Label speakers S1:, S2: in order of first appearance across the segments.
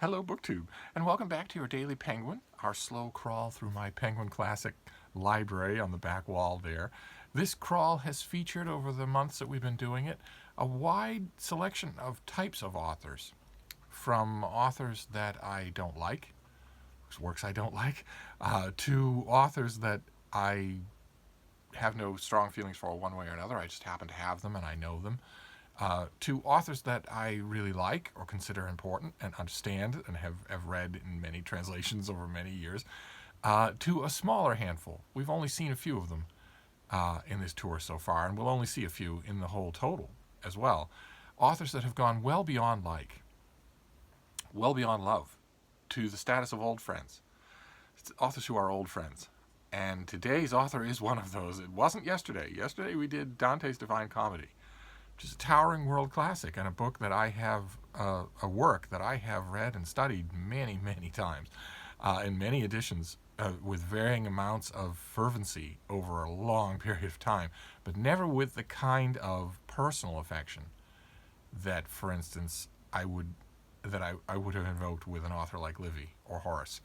S1: Hello, BookTube, and welcome back to your Daily Penguin, our slow crawl through my Penguin Classic library on the back wall there. This crawl has featured, over the months that we've been doing it, a wide selection of types of authors, from authors that I don't like, whose works I don't like, to authors that I have no strong feelings for one way or another. I just happen to have them and I know them. To authors that I really like or consider important and understand and have read in many translations over many years, to a smaller handful. We've only seen a few of them in this tour so far, and we'll only see a few in the whole total as well. Authors that have gone well beyond well beyond love, to the status of old friends. It's authors who are old friends. And today's author is one of those. It wasn't yesterday. Yesterday we did Dante's Divine Comedy, which is a towering world classic and a book that I have, a work that I have read and studied many, many times in many editions with varying amounts of fervency over a long period of time, but never with the kind of personal affection that, for instance, I would have invoked with an author like Livy or Horace.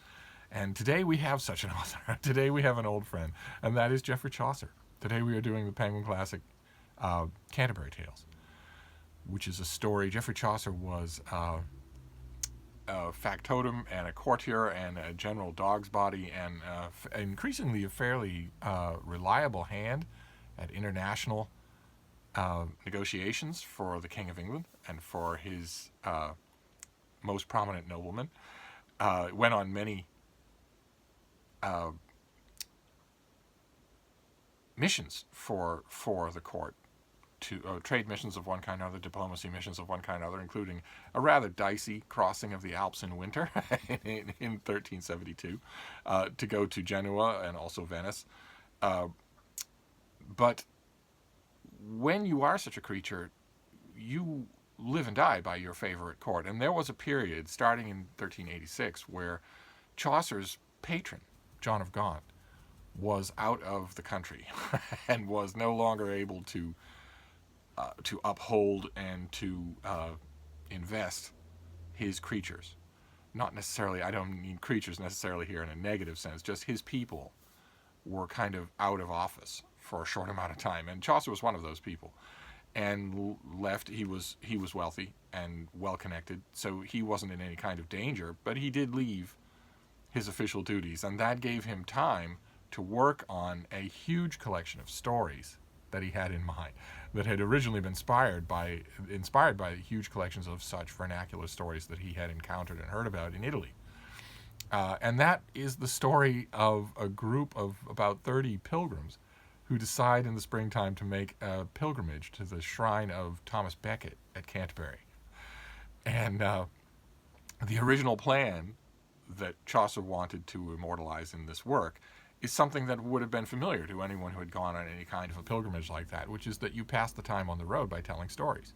S1: And today we have such an author. Today we have an old friend, and that is Geoffrey Chaucer. Today we are doing the Penguin Classic Canterbury Tales, which is a story. Geoffrey Chaucer was a factotum and a courtier and a general dog's body and increasingly a fairly reliable hand at international negotiations for the King of England and for his most prominent noblemen. Went on many missions for the court, to trade missions of one kind or other, diplomacy missions of one kind or other, including a rather dicey crossing of the Alps in winter in 1372 to go to Genoa and also Venice. But when you are such a creature, you live and die by your favorite court. And there was a period starting in 1386 where Chaucer's patron, John of Gaunt, was out of the country and was no longer able to uphold and to invest his creatures. Not necessarily, I don't mean creatures necessarily here in a negative sense, just his people were kind of out of office for a short amount of time. And Chaucer was one of those people. And left, he was wealthy and well connected, so he wasn't in any kind of danger, but he did leave his official duties, and that gave him time to work on a huge collection of stories that he had in mind, that had originally been inspired by huge collections of such vernacular stories that he had encountered and heard about in Italy. And that is the story of a group of about 30 pilgrims who decide in the springtime to make a pilgrimage to the shrine of Thomas Becket at Canterbury. And the original plan that Chaucer wanted to immortalize in this work is something that would have been familiar to anyone who had gone on any kind of a pilgrimage like that, which is that you pass the time on the road by telling stories.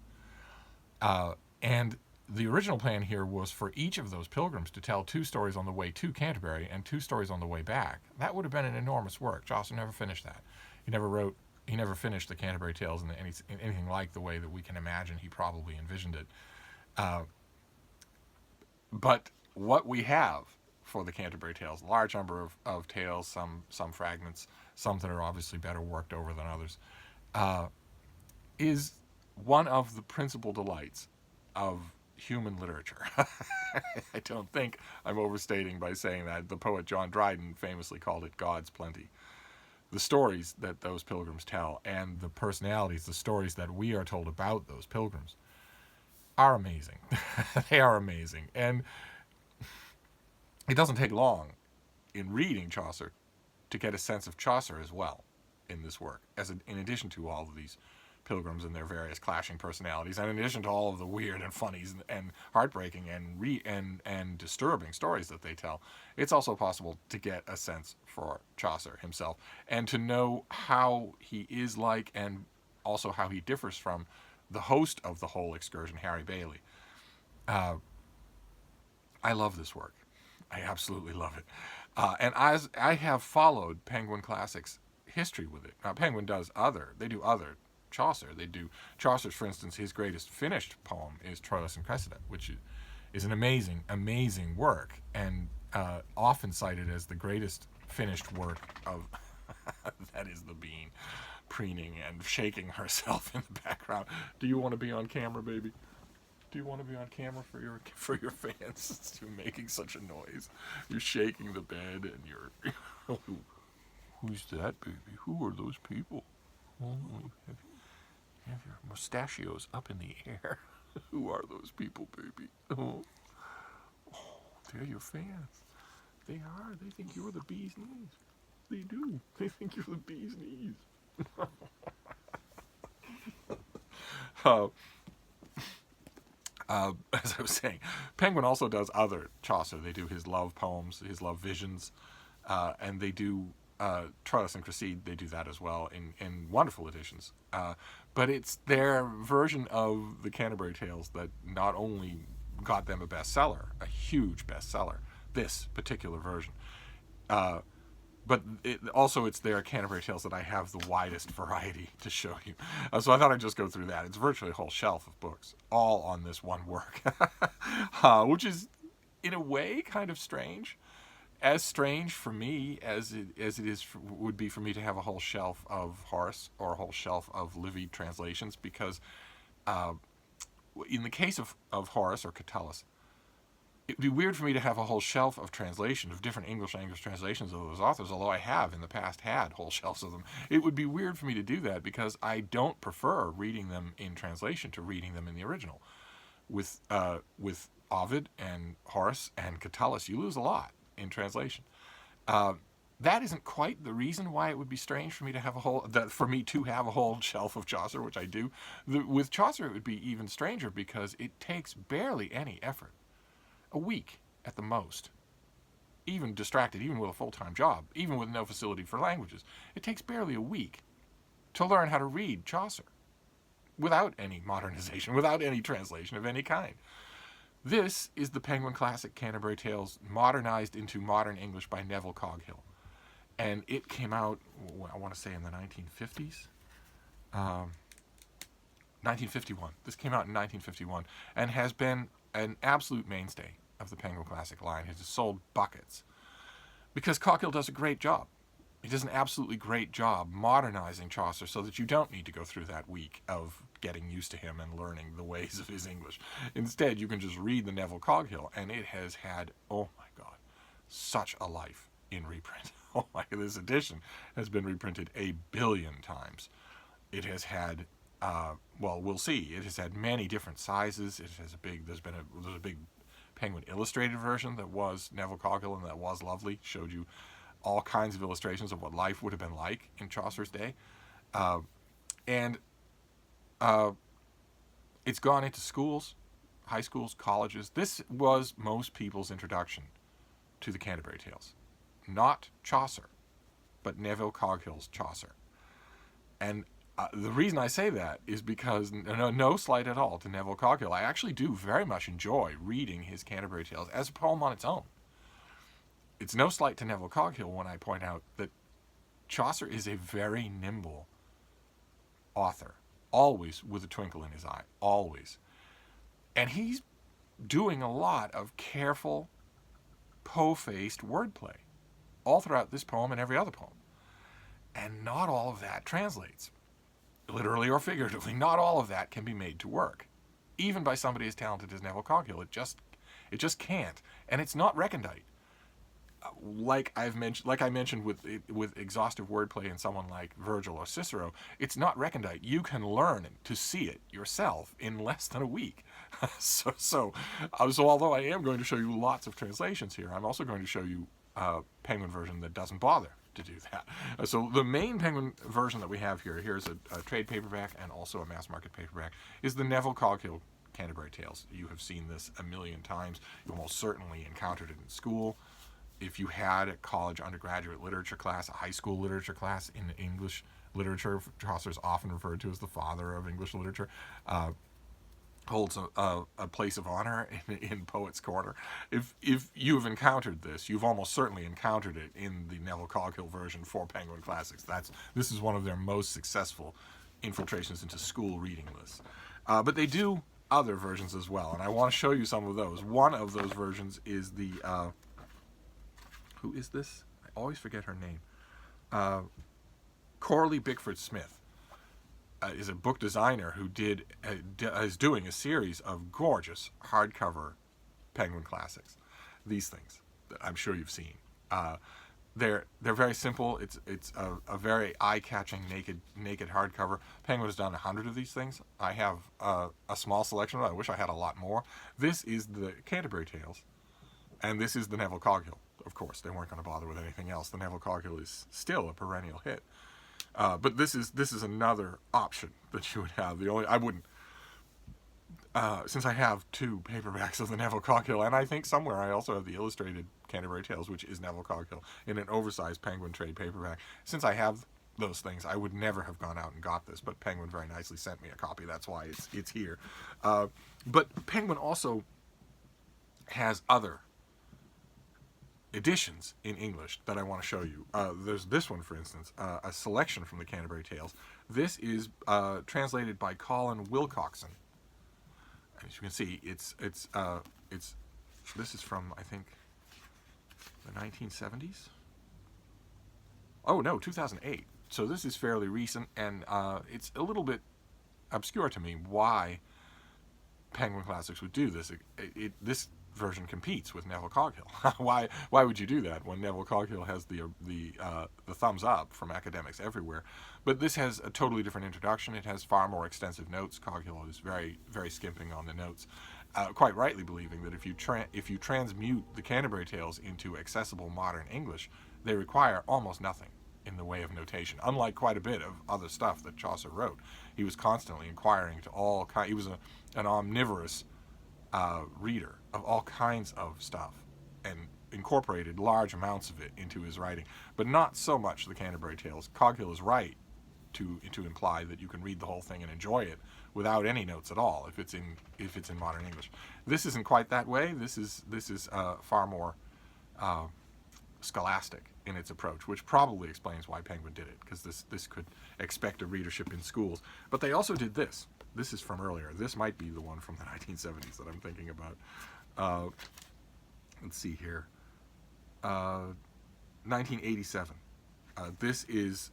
S1: And the original plan here was for each of those pilgrims to tell 2 stories on the way to Canterbury and 2 stories on the way back. That would have been an enormous work. Chaucer never finished that. He never finished the Canterbury Tales in anything like the way that we can imagine he probably envisioned it. But what we have for the Canterbury Tales, a large number of tales, some fragments, some that are obviously better worked over than others, is one of the principal delights of human literature. I don't think I'm overstating by saying that. The poet John Dryden famously called it God's plenty. The stories that those pilgrims tell and the personalities, the stories that we are told about those pilgrims, are amazing. They are amazing. And it doesn't take long in reading Chaucer to get a sense of Chaucer as well in this work, in addition to all of these pilgrims and their various clashing personalities, and in addition to all of the weird and funny and heartbreaking and disturbing stories that they tell. It's also possible to get a sense for Chaucer himself and to know how he is like, and also how he differs from the host of the whole excursion, Harry Bailey. I love this work. I absolutely love it. And as I have followed Penguin Classics history with it. Now, Penguin they do other Chaucer. They do Chaucer's, for instance, his greatest finished poem is Troilus and Cressida, which is an amazing, amazing work, and often cited as the greatest finished work of. That is the bean, preening and shaking herself in the background. Do you want to be on camera, baby? Do you want to be on camera for your fans? You're making such a noise. You're shaking the bed, and you're. Who's that, baby? Who are those people? Oh, you have your mustachios up in the air. Who are those people, baby? Oh, they're your fans. They are. They think you're the bee's knees. They do. They think you're the bee's knees. As I was saying, Penguin also does other Chaucer. They do his love poems, his love visions, and they do Troilus and Cresside. They do that as well in wonderful editions. But it's their version of the Canterbury Tales that not only got them a bestseller, a huge bestseller, this particular version, but it's their Canterbury Tales that I have the widest variety to show you. So I thought I'd just go through that. It's virtually a whole shelf of books, all on this one work, which is, in a way, kind of strange. As strange for me as would be for me to have a whole shelf of Horace or a whole shelf of Livy translations, because in the case of Horace or Catullus, it would be weird for me to have a whole shelf of translations, of different English language translations of those authors, although I have in the past had whole shelves of them. It would be weird for me to do that because I don't prefer reading them in translation to reading them in the original. With Ovid and Horace and Catullus, you lose a lot in translation. That isn't quite the reason why it would be strange for me to have a whole shelf of Chaucer, which I do. With Chaucer, it would be even stranger because it takes barely any effort. A week at the most. Even distracted, even with a full-time job, even with no facility for languages, it takes barely a week to learn how to read Chaucer without any modernization, without any translation of any kind. This is the Penguin Classic Canterbury Tales modernized into modern English by Neville Coghill. And it came out, I want to say, in the 1950s? 1951. This came out in 1951 and has been an absolute mainstay of the Penguin Classic line. It has sold buckets because Coghill does a great job. He does an absolutely great job modernizing Chaucer so that you don't need to go through that week of getting used to him and learning the ways of his English. Instead, you can just read the Neville Coghill, and it has had, oh my God, such a life in reprint. Oh my, this edition has been reprinted 1 billion times. It has had we'll see. It has had many different sizes. It has there's a big Penguin illustrated version that was Neville Coghill and that was lovely. Showed you all kinds of illustrations of what life would have been like in Chaucer's day. And it's gone into schools, high schools, colleges. This was most people's introduction to the Canterbury Tales. Not Chaucer, but Neville Coghill's Chaucer. And the reason I say that is because, no slight at all to Neville Coghill, I actually do very much enjoy reading his Canterbury Tales as a poem on its own. It's no slight to Neville Coghill when I point out that Chaucer is a very nimble author, always with a twinkle in his eye, always. And he's doing a lot of careful, po-faced wordplay all throughout this poem and every other poem. And not all of that translates. Literally or figuratively, not all of that can be made to work. Even by somebody as talented as Neville Coghill, it just can't. And it's not recondite. Like I mentioned with exhaustive wordplay in someone like Virgil or Cicero, it's not recondite. You can learn to see it yourself in less than a week. So although I am going to show you lots of translations here, I'm also going to show you a Penguin version that doesn't bother to do that. So the main Penguin version that we have here's a trade paperback and also a mass market paperback, is the Neville Coghill Canterbury Tales. You have seen this 1 million times. You almost certainly encountered it in school. If you had a college undergraduate literature class, a high school literature class in English literature, Chaucer is often referred to as the father of English literature, holds a place of honor in Poets' Corner. If you've encountered this, you've almost certainly encountered it in the Neville Coghill version for Penguin Classics. This is one of their most successful infiltrations into school reading lists. But they do other versions as well, and I want to show you some of those. One of those versions is the who is this? I always forget her name. Coralie Bickford Smith is a book designer who is doing a series of gorgeous hardcover Penguin classics. These things that I'm sure you've seen. They're very simple. It's a very eye-catching naked hardcover. Penguin has done 100 of these things. I have a small selection of them. I wish I had a lot more. This is the Canterbury Tales, and this is the Neville Coghill. Of course, they weren't going to bother with anything else. The Neville Coghill is still a perennial hit, but this is another option that you would have. I wouldn't. Since I have 2 paperbacks of the Neville Coghill, and I think somewhere I also have the illustrated Canterbury Tales, which is Neville Coghill, in an oversized Penguin trade paperback. Since I have those things, I would never have gone out and got this, but Penguin very nicely sent me a copy. That's why it's here. But Penguin also has other editions in English that I want to show you. There's this one, for instance, a selection from the Canterbury Tales. This is translated by Colin Wilcoxon. As you can see, this is from, I think, the 1970s. Oh no, 2008. So this is fairly recent, and it's a little bit obscure to me why Penguin Classics would do this. This version competes with Neville Coghill. Why would you do that when Neville Coghill has the thumbs up from academics everywhere? But this has a totally different introduction. It has far more extensive notes. Coghill is very, very skimping on the notes, quite rightly believing that if you transmute the Canterbury Tales into accessible modern English, they require almost nothing in the way of notation, unlike quite a bit of other stuff that Chaucer wrote. He was constantly inquiring to all kinds. He was an omnivorous reader of all kinds of stuff and incorporated large amounts of it into his writing, but not so much the Canterbury Tales. Coghill is right to imply that you can read the whole thing and enjoy it without any notes at all if it's in modern English. This isn't quite that way. This is far more scholastic in its approach, which probably explains why Penguin did it, because this could expect a readership in schools. But they also did this. This is from earlier. This might be the one from the 1970s that I'm thinking about. Let's see here. 1987. This is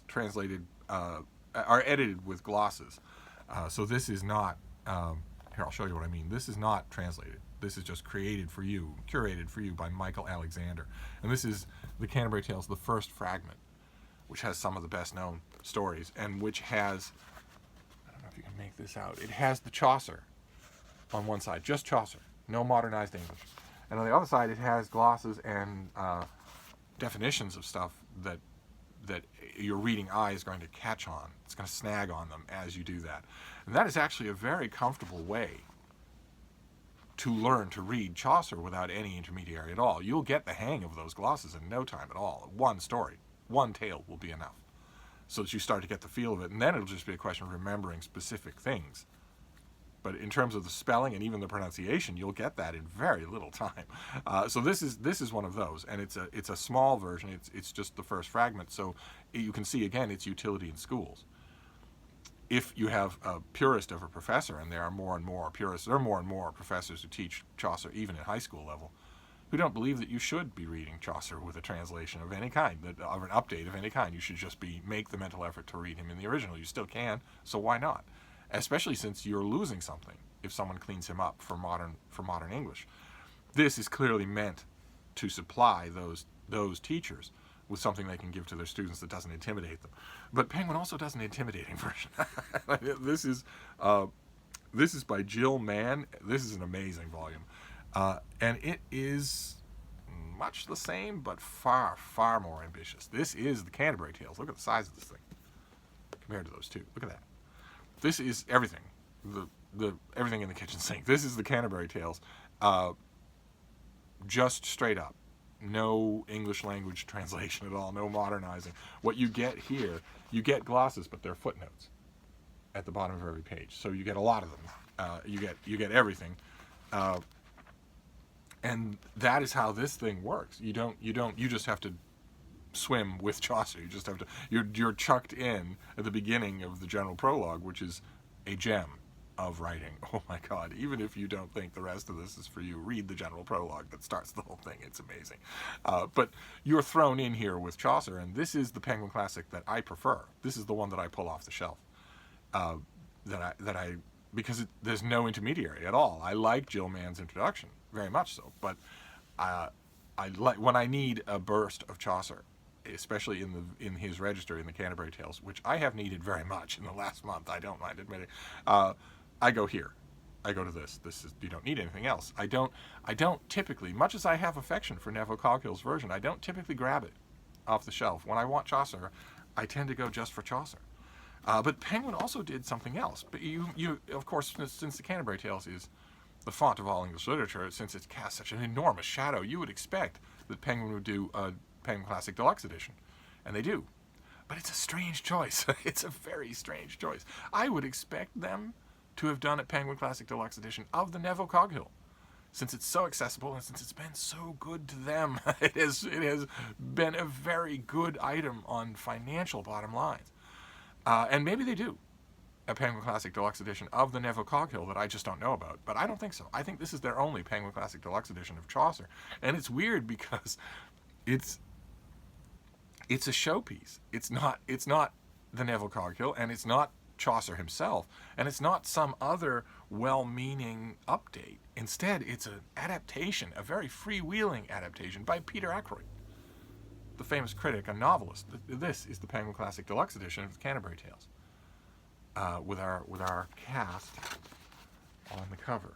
S1: translated are edited with glosses. So this is not. Here, I'll show you what I mean. This is not translated. This is just curated for you by Michael Alexander. And this is the Canterbury Tales, the first fragment, which has some of the best known stories, and which has, I don't know if you can make this out, it has the Chaucer on one side, just Chaucer, no modernized English. And on the other side, it has glosses and definitions of stuff that your reading eye is going to catch on. It's going to snag on them as you do that. And that is actually a very comfortable way to learn to read Chaucer without any intermediary at all. You'll get the hang of those glosses in no time at all. One story, one tale will be enough, so that you start to get the feel of it, and then it'll just be a question of remembering specific things. But in terms of the spelling and even the pronunciation, you'll get that in very little time. So this is one of those, and it's a small version. It's just the first fragment, so you can see again its utility in schools. If you have a purist of a professor, and there are more and more purists, there are more and more professors who teach Chaucer even at high school level, who don't believe that you should be reading Chaucer with a translation of any kind, of an update of any kind. You should just make the mental effort to read him in the original. You still can, so why not? Especially since you're losing something if someone cleans him up for modern English. This is clearly meant to supply those teachers with something they can give to their students that doesn't intimidate them. But Penguin also does an intimidating version. This is by Jill Mann. This is an amazing volume. And it is much the same, but far, far more ambitious. This is the Canterbury Tales. Look at the size of this thing compared to those two. Look at that. This is everything. The everything in the kitchen sink. This is the Canterbury Tales. Just straight up. No English language translation at all. No modernizing. What you get here, you get glosses, but they're footnotes at the bottom of every page. So you get a lot of them. You get everything. And that is how this thing works. You just have to swim with Chaucer. You just have to. You're chucked in at the beginning of the general prologue, which is a gem. of writing. Oh my God, even if you don't think the rest of this is for you, read the general prologue that starts the whole thing. It's amazing. But you're thrown in here with Chaucer, and this is the Penguin Classic that I prefer. This is the one that I pull off the shelf. Because there's no intermediary at all. I like Jill Mann's introduction, very much so, but I like when I need a burst of Chaucer, especially in his register in the Canterbury Tales, which I have needed very much in the last month. I don't mind admitting. I go here. I go to this. This is, you don't need anything else. I don't typically, much as I have affection for Neville Coghill's version, I don't typically grab it off the shelf. When I want Chaucer, I tend to go just for Chaucer. But Penguin also did something else. But you of course, since the Canterbury Tales is the font of all English literature, since it casts such an enormous shadow, you would expect that Penguin would do a Penguin Classic Deluxe Edition. And they do. But it's a strange choice. It's a very strange choice. I would expect them to have done a Penguin Classic Deluxe Edition of the Neville Coghill, since it's so accessible and since it's been so good to them. It has been a very good item on financial bottom lines. And maybe they do a Penguin Classic Deluxe Edition of the Neville Coghill that I just don't know about. But I don't think so. I think this is their only Penguin Classic Deluxe Edition of Chaucer. And it's weird because it's a showpiece. It's not the Neville Coghill, and it's not Chaucer himself, and it's not some other well-meaning update. Instead, it's an adaptation, a very freewheeling adaptation by Peter Ackroyd, the famous critic and novelist. This is the Penguin Classic Deluxe Edition of the Canterbury Tales, with our cast on the cover,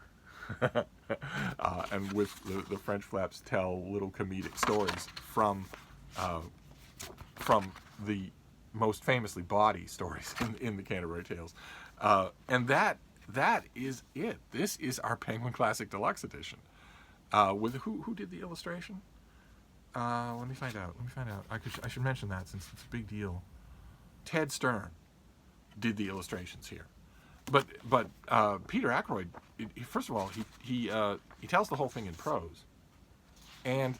S1: and with the French flaps tell little comedic stories from the most famously bawdy stories in the Canterbury Tales, and that is it. This is our Penguin Classic Deluxe Edition. With who did the illustration? Let me find out. I should mention that since it's a big deal. Ted Stern did the illustrations here, but Peter Ackroyd, first of all, he tells the whole thing in prose, and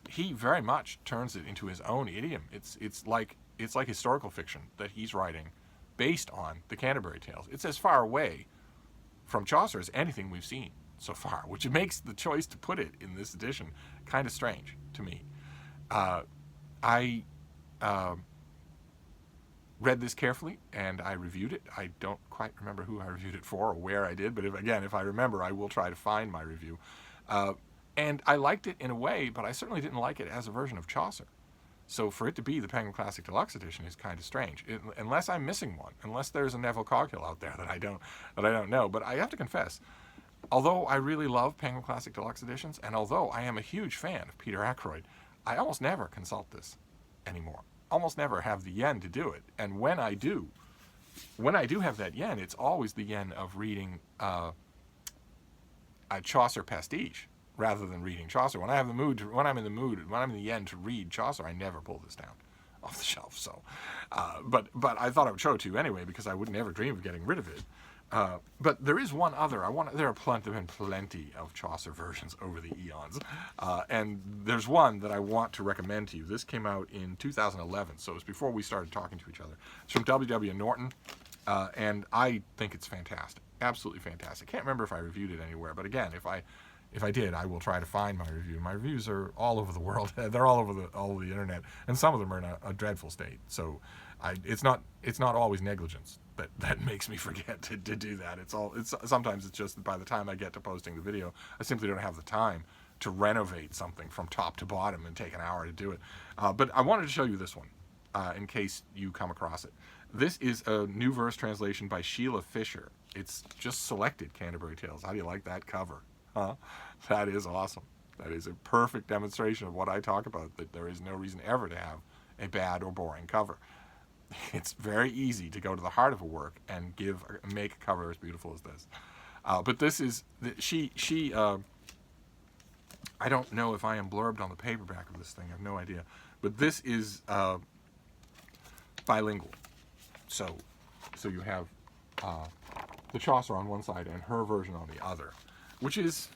S1: he very much turns it into his own idiom. It's like historical fiction that he's writing, based on the Canterbury Tales. It's as far away from Chaucer as anything we've seen so far, which makes the choice to put it in this edition kind of strange to me. I read this carefully and I reviewed it. I don't quite remember who I reviewed it for or where I did, but if I remember, I will try to find my review. And I liked it in a way, but I certainly didn't like it as a version of Chaucer. So for it to be the Penguin Classic Deluxe Edition is kind of strange, unless I'm missing one, unless there's a Neville Coghill out there that I don't know. But I have to confess, although I really love Penguin Classic Deluxe Editions, and although I am a huge fan of Peter Ackroyd, I almost never consult this anymore. Almost never have the yen to do it. And when I do have that yen, it's always the yen of reading a Chaucer pastiche rather than reading Chaucer. When I'm in the yen to read Chaucer, I never pull this down off the shelf. So, but I thought I would show it to you anyway because I would never dream of getting rid of it. But there is one other. There have been plenty of Chaucer versions over the eons, and there's one that I want to recommend to you. This came out in 2011, so it was before we started talking to each other. It's from W.W. Norton, and I think it's fantastic, absolutely fantastic. I can't remember if I reviewed it anywhere, but again, if I did, I will try to find my review. My reviews are all over the world. They're all over the internet, and some of them are in a dreadful state. So, it's not always negligence that makes me forget to do that. Sometimes it's just that by the time I get to posting the video, I simply don't have the time to renovate something from top to bottom and take an hour to do it. But I wanted to show you this one in case you come across it. This is a new verse translation by Sheila Fisher. It's just selected Canterbury Tales. How do you like that cover? Huh? That is awesome. That is a perfect demonstration of what I talk about, that there is no reason ever to have a bad or boring cover. It's very easy to go to the heart of a work and make a cover as beautiful as this. But this is, I don't know if I am blurbed on the paperback of this thing, I have no idea. But this is bilingual. So you have the Chaucer on one side and her version on the other, which is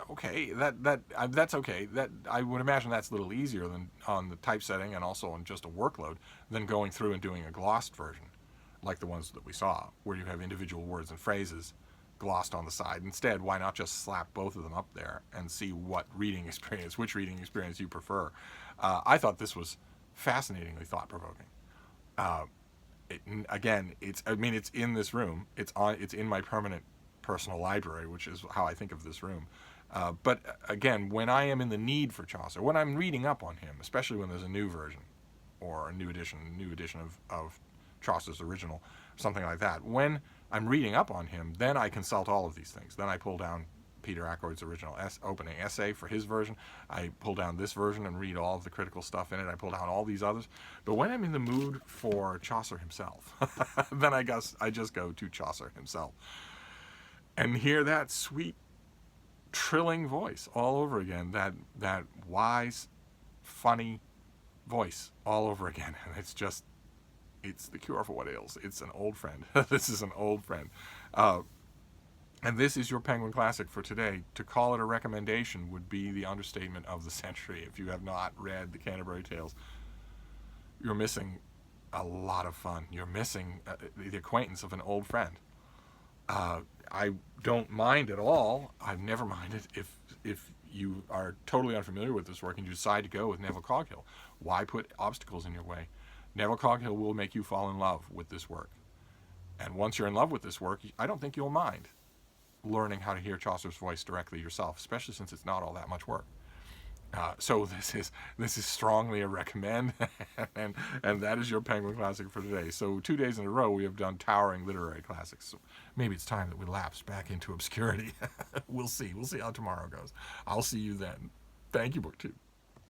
S1: okay. That's okay. That I would imagine that's a little easier than on the typesetting and also on just a workload than going through and doing a glossed version like the ones that we saw, where you have individual words and phrases glossed on the side. Instead, why not just slap both of them up there and see which reading experience you prefer? I thought this was fascinatingly thought-provoking. Again, it's in this room. It's in my permanent personal library, which is how I think of this room. But again, when I am in the need for Chaucer, when I'm reading up on him, especially when there's a new version or a new edition of Chaucer's original, something like that, when I'm reading up on him, then I consult all of these things. Then I pull down Peter Ackroyd's original opening essay for his version. I pull down this version and read all of the critical stuff in it. I pull down all these others. But when I'm in the mood for Chaucer himself, then I guess I just go to Chaucer himself and hear that sweet, trilling voice all over again, that wise, funny voice all over again. And it's the cure for what ails. It's an old friend. This is an old friend. And this is your Penguin Classic for today. To call it a recommendation would be the understatement of the century. If you have not read the Canterbury Tales, you're missing a lot of fun. You're missing the acquaintance of an old friend. I don't mind at all. I've never minded if you are totally unfamiliar with this work and you decide to go with Neville Coghill. Why put obstacles in your way? Neville Coghill will make you fall in love with this work. And once you're in love with this work, I don't think you'll mind learning how to hear Chaucer's voice directly yourself, especially since it's not all that much work. So this is strongly a recommend, and that is your Penguin Classic for today. So 2 days in a row we have done towering literary classics. So maybe it's time that we lapse back into obscurity. We'll see. We'll see how tomorrow goes. I'll see you then. Thank you, BookTube.